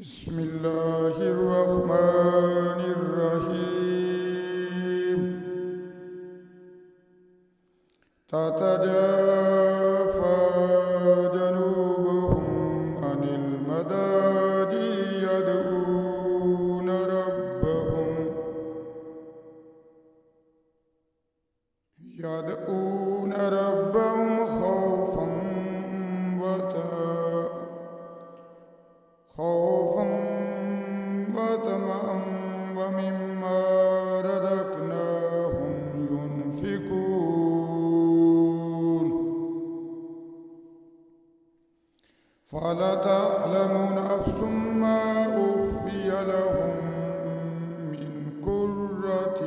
بسم الله الرحمن الرحيم تتجافى جنوبهم عن المضاجع يدعون ربهم خوفا وطمعا ومما رزقناهم ينفقون فلتعلم نفس ما أخفي لهم من قرة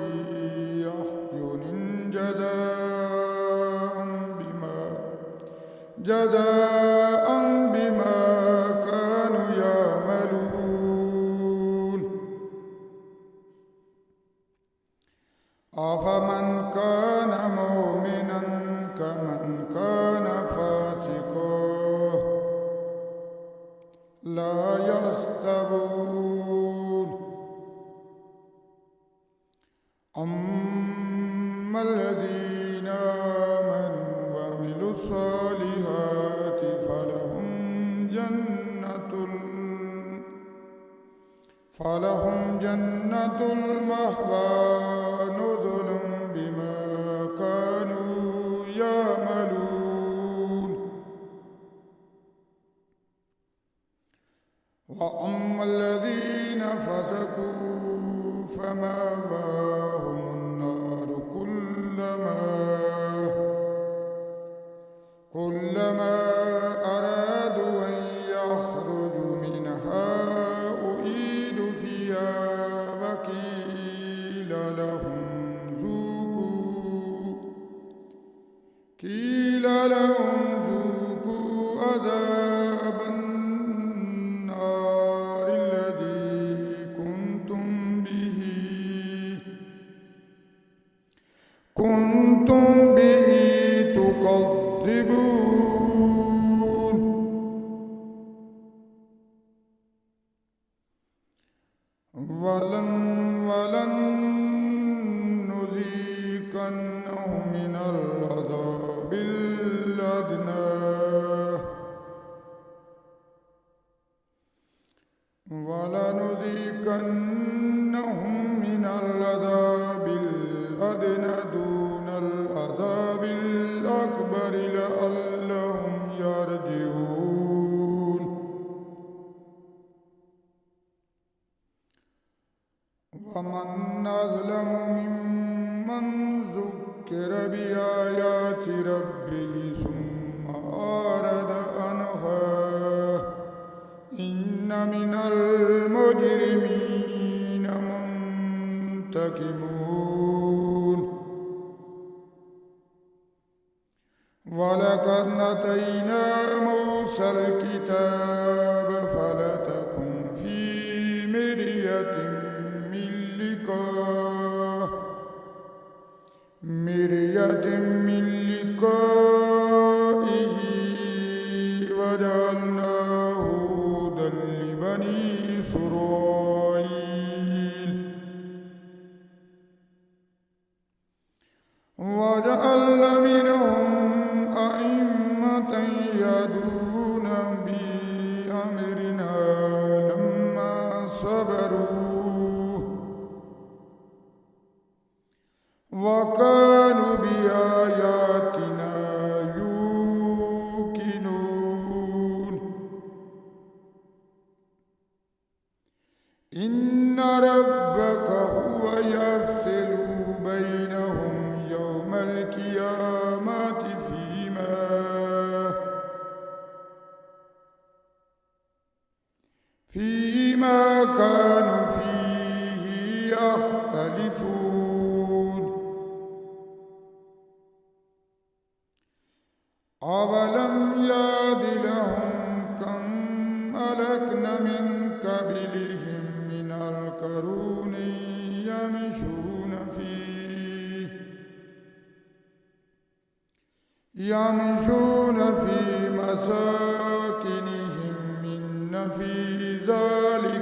أعين جزاء بما كانوا يعملون أفمن كان مؤمنا كمن كان فاسقا لا يستوون أما الذين آمنوا وعملوا الصالحات فلهم جنة المأوى نزلا بما كانوا يعملون وأما الذين فسقوا فمأواهم النار كلما أرادوا أن يخرجوا منها أعيدوا فيها وقيل لهم ذوقوا عذاب النار الذي كنتم به تكذبون ولنذيقنهم من العذاب الأدنى دون العذاب الأكبر لعلهم يرجعون ومن أظلم ممن ذكر بآيات ربه ثم أعرض عنها إن من المجرمين منتقمون ولقد آتينا موسى الكتاب فلتكن في مرية من لقائه وجعلناه هدى لبني إسرائيل وجعلنا منهم أئمة يهدون بأمرنا لما صبروا وكانوا بآياتنا يوقنون إن ربك هو يفصل بينهم يوم القيامة فيما كانوا فيه يختلفون أولم يهد لهم كم أهلكنا من قبلهم من القرون يمشون في مساكنهم إن في ذلك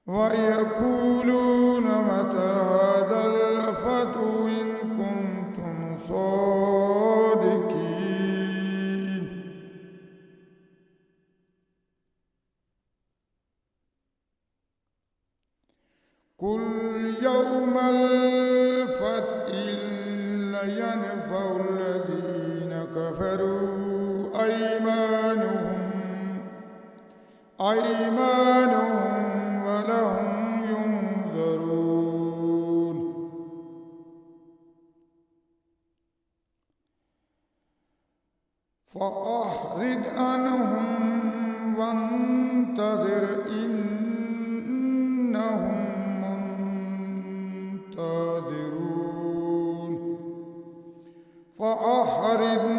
ويقولون متى هذا الفتح إن كنتم صادقين قل يوم الفتح لا ينفع الذين كفروا أيمانهم ولهم ينذرون فأعرض عنهم وانتظر إنهم منتظرون فأعرض